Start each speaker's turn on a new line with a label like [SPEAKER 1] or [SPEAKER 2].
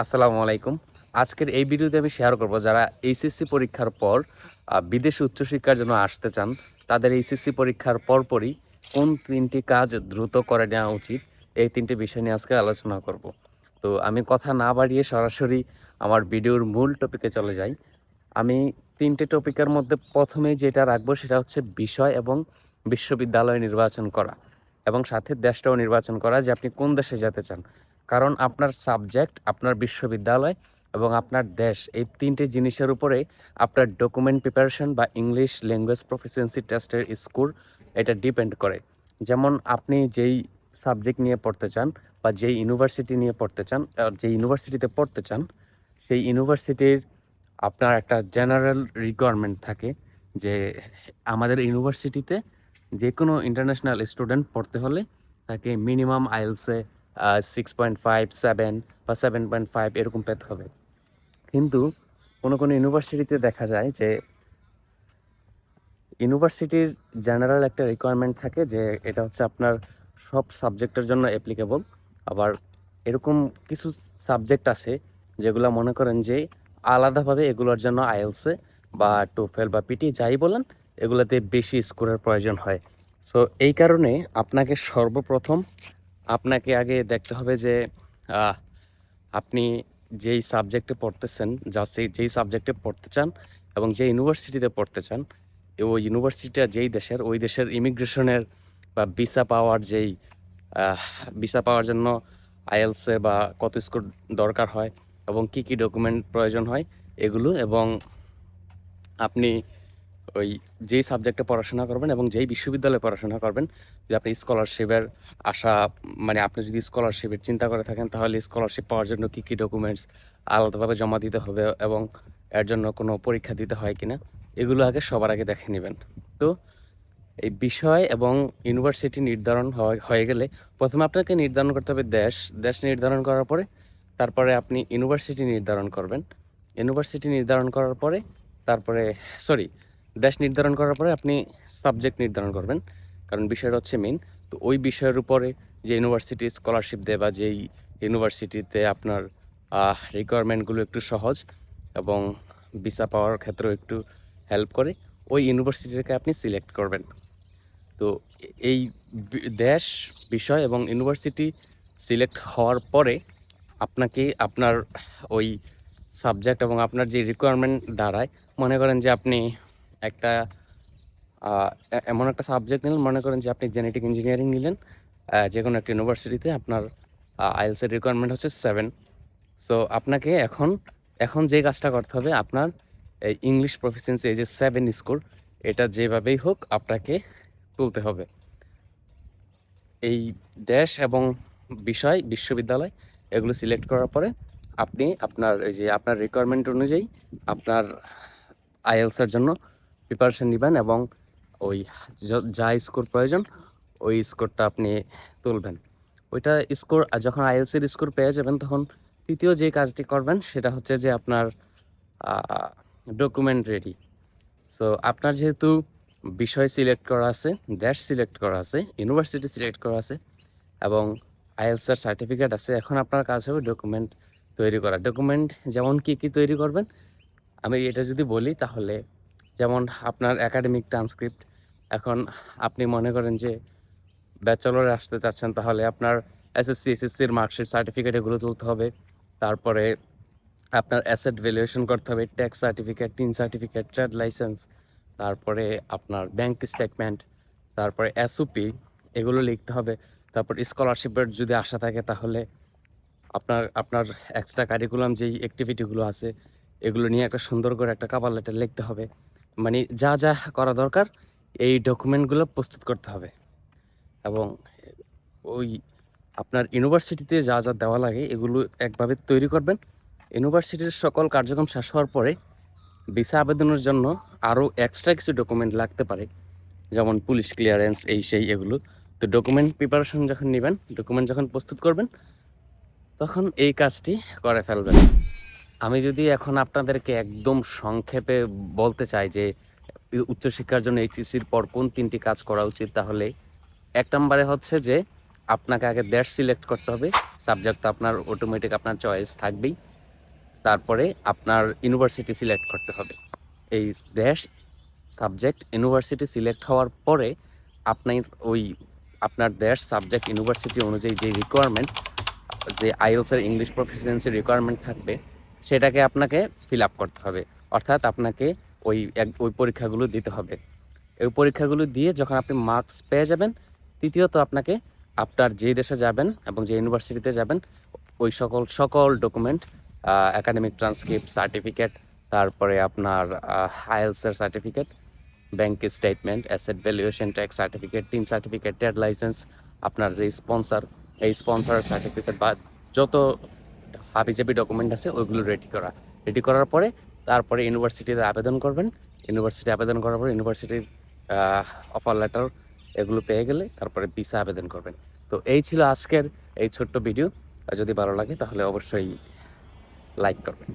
[SPEAKER 1] আসসালামু আলাইকুম। আজকের এই ভিডিওতে আমি শেয়ার করব যারা এইচএসসি পরীক্ষার পর বিদেশে উচ্চশিক্ষার জন্য আসতে চান, তাদের এইচএসসি পরীক্ষার পরপরই কোন ৩টি কাজ দ্রুত করে নেওয়া উচিত, এই ৩টি বিষয় নিয়ে আজকে আলোচনা করব। তো আমি কথা না বাড়িয়ে সরাসরি আমার ভিডিওর মূল টপিকে চলে যাই। আমি ৩টে টপিকের মধ্যে প্রথমেই যেটা রাখবো সেটা হচ্ছে বিষয় এবং বিশ্ববিদ্যালয় নির্বাচন করা এবং সাথে দেশটাও নির্বাচন করা যে আপনি কোন দেশে যেতে চান। কারণ আপনার সাবজেক্ট, আপনার বিশ্ববিদ্যালয় এবং আপনার দেশ এই ৩টে জিনিসের উপরে আপনার ডকুমেন্ট প্রিপারেশন বা ইংলিশ ল্যাঙ্গুয়েজ প্রফিসিয়েন্সি টেস্টের স্কোর এটা ডিপেন্ড করে। যেমন আপনি যেই সাবজেক্ট নিয়ে পড়তে চান বা যেই ইউনিভার্সিটি নিয়ে পড়তে চান, যেই ইউনিভার্সিটিতে পড়তে চান, সেই ইউনিভার্সিটির আপনার একটা জেনারেল রিকোয়ারমেন্ট থাকে যে আমাদের ইউনিভার্সিটিতে যে কোনো ইন্টারন্যাশনাল স্টুডেন্ট পড়তে হলে তাকে মিনিমাম আইএলসে 6.5, 7 বা 7.5 এরকম পেতে হবে। কিন্তু কোনো কোনো ইউনিভার্সিটিতে দেখা যায় যে ইউনিভার্সিটির জেনারেল একটা রিকোয়ারমেন্ট থাকে যে এটা হচ্ছে আপনার সব সাবজেক্টের জন্য অ্যাপ্লিকেবল। আবার এরকম কিছু সাবজেক্ট আছে যেগুলো মনে করেন যে আলাদাভাবে এগুলোর জন্য আইএলসে বা টোফেল বা পিটি যাই বলেন এগুলোতে বেশি স্কোরের প্রয়োজন হয়। সো এই কারণে আপনাকে সর্বপ্রথম আপনাকে আগে দেখতে হবে যে আহ, আপনি যেই সাবজেক্টে পড়তেছেন, যেই সাবজেক্টে পড়তে চান এবং যে ইউনিভার্সিটিতে পড়তে চান, ওই ইউনিভার্সিটিটা যেই দেশের, ওই দেশের ইমিগ্রেশনের বা ভিসা পাওয়ার যেই আহ, ভিসা পাওয়ার জন্য আইএলসে বা কত স্কোর দরকার হয় এবং কি কি ডকুমেন্ট প্রয়োজন হয় এগুলো, এবং আপনি ওই যেই সাবজেক্টে পড়াশোনা করবেন এবং যেই বিশ্ববিদ্যালয়ে পড়াশোনা করবেন, যে আপনি স্কলারশিপের আশা, মানে আপনি যদি স্কলারশিপের চিন্তা করে থাকেন তাহলে স্কলারশিপ পাওয়ার জন্য কী কী ডকুমেন্টস আলাদাভাবে জমা দিতে হবে এবং এর জন্য কোনো পরীক্ষা দিতে হয় কিনা, এগুলো আগে সবার আগে দেখে নেবেন। তো এই বিষয় এবং ইউনিভার্সিটি নির্ধারণ হয়ে গেলে প্রথমে আপনাকে নির্ধারণ করতে হবে দেশ। দেশ নির্ধারণ করার পরে তারপরে আপনি ইউনিভার্সিটি নির্ধারণ করবেন। ইউনিভার্সিটি নির্ধারণ করার পরে তারপরে সরি দেশ নির্ধারণ করার পরে আপনি সাবজেক্ট নির্ধারণ করবেন, কারণ বিষয়টা হচ্ছে মেইন। তো ওই বিষয়ের উপরে যে ইউনিভার্সিটি স্কলারশিপ দেয় বা যেই ইউনিভার্সিটিতে আপনার রিকোয়ারমেন্টগুলো একটু সহজ এবং ভিসা পাওয়ার ক্ষেত্রেও একটু হেল্প করে, ওই ইউনিভার্সিটিটাকে আপনি সিলেক্ট করবেন। তো এই দেশ, বিষয় এবং ইউনিভার্সিটি সিলেক্ট হওয়ার পরে আপনাকে আপনার ওই সাবজেক্ট এবং আপনার যে রিকোয়ারমেন্ট দাঁড়ায়, মনে করেন যে আপনি একটা এমন একটা সাবজেক্ট নিলেন, মনে করেন যে আপনি জেনেটিক ইঞ্জিনিয়ারিং নিলেন, যে কোনো একটা ইউনিভার্সিটিতে আপনার আইএলসের রিকোয়ারমেন্ট হচ্ছে 7। সো আপনাকে এখন এখন যে কাজটা করতে হবে, আপনার এই ইংলিশ প্রফিসিয়েন্সি এই যে 7 স্কোর, এটা যেভাবেই হোক আপনাকে তুলতে হবে। এই দেশ এবং বিষয়, বিশ্ববিদ্যালয় এগুলো সিলেক্ট করার পরে আপনি আপনার এই যে আপনার রিকোয়ারমেন্ট অনুযায়ী আপনার আইএলসের জন্য প্রিপারেশন নেবেন এবং ওই যা স্কোর প্রয়োজন ওই স্কোরটা আপনি তুলবেন। ওইটা স্কোর যখন আইএলসির স্কোর পেয়ে যাবেন তখন তৃতীয় যে কাজটি করবেন সেটা হচ্ছে যে আপনার ডকুমেন্ট রেডি। সো আপনার যেহেতু বিষয় সিলেক্ট করা আছে, দেশ সিলেক্ট করা আছে, ইউনিভার্সিটি সিলেক্ট করা আছে এবং আইএলসের সার্টিফিকেট আছে, এখন আপনার কাজ হবে ডকুমেন্ট তৈরি করা। ডকুমেন্ট যেমন কী কী তৈরি করবেন আমি এটা যদি বলি তাহলে, যেমন আপনার একাডেমিক ট্রান্সক্রিপ্ট। এখন আপনি মনে করেন যে ব্যাচেলরে আসতে চাচ্ছেন, তাহলে আপনার এসএসসি এসএসসির মার্কশিট, সার্টিফিকেট এগুলো তুলতে হবে। তারপরে আপনার অ্যাসেট ভ্যালুয়েশন করতে হবে, tax certificate, tin certificate, trade licence, তারপরে আপনার ব্যাংক স্টেটমেন্ট, তারপরে এসওপি, এগুলো লিখতে হবে। তারপর স্কলারশিপের যদি আশা থাকে তাহলে আপনার আপনার এক্সট্রা কারিকুলাম যেই অ্যাক্টিভিটিগুলো আছে এগুলো নিয়ে একটা সুন্দর করে একটা কভার লেটার লিখতে হবে। মানে যা যা করা দরকার এই ডকুমেন্টগুলো প্রস্তুত করতে হবে এবং ওই আপনার ইউনিভার্সিটিতে যা যা দেওয়া লাগে এগুলো একভাবে তৈরি করবেন। ইউনিভার্সিটির সকল কার্যক্রম শেষ হওয়ার পরে ভিসা আবেদনের জন্য আরও এক্সট্রা কিছু ডকুমেন্ট লাগতে পারে, যেমন পুলিশ ক্লিয়ারেন্স, এই সেই এগুলো। তো ডকুমেন্ট প্রিপারেশন যখন নেবেন, ডকুমেন্ট যখন প্রস্তুত করবেন তখন এই কাজটি করে ফেলবেন। আমি যদি এখন আপনাদেরকে একদম সংক্ষেপে বলতে চাই যে উচ্চশিক্ষার জন্য এইচএসসির পর কোন 3টি কাজ করা উচিত, তাহলে 1 নম্বরে হচ্ছে যে আপনাকে আগে দেশ সিলেক্ট করতে হবে। সাবজেক্ট তো আপনার অটোমেটিক আপনার চয়েস থাকবেই। তারপরে আপনার ইউনিভার্সিটি সিলেক্ট করতে হবে। এই দেশ, সাবজেক্ট, ইউনিভার্সিটি সিলেক্ট হওয়ার পরে আপনার ওই আপনার দেশ, সাবজেক্ট, ইউনিভার্সিটি অনুযায়ী যে রিকোয়ারমেন্ট, যে আইএলটিএস এর ইংলিশ প্রফিসিয়েন্সি রিকোয়ারমেন্ট থাকবে, সেটাকে আপনাকে ফিল আপ করতে হবে। অর্থাৎ আপনাকে ওই পরীক্ষাগুলো দিতে হবে। এই পরীক্ষাগুলো দিয়ে যখন আপনি মার্কস পেয়ে যাবেন, তৃতীয়ত আপনাকে আপনার যে দেশে যাবেন এবং যে ইউনিভার্সিটিতে যাবেন ওই সকল ডকুমেন্ট, একাডেমিক ট্রান্সক্রিপ্ট, সার্টিফিকেট, তারপরে আপনার আইএলটিএস এর certificate, bank statement, asset valuation, tax certificate, 3 certificate, trade licence, আপনার যে স্পন্সর, এই স্পন্সর সার্টিফিকেট বা যত হাবিজাবি ডকুমেন্ট আছে ওইগুলো রেডি করার পরে তারপরে ইউনিভার্সিটিতে আবেদন করবেন। ইউনিভার্সিটি আবেদন করার পরে ইউনিভার্সিটির অফার লেটার এগুলো পেয়ে গেলে তারপরে ভিসা আবেদন করবেন। তো এই ছিল আজকের এই ছোট্ট ভিডিও। যদি ভালো লাগে তাহলে অবশ্যই লাইক করবেন।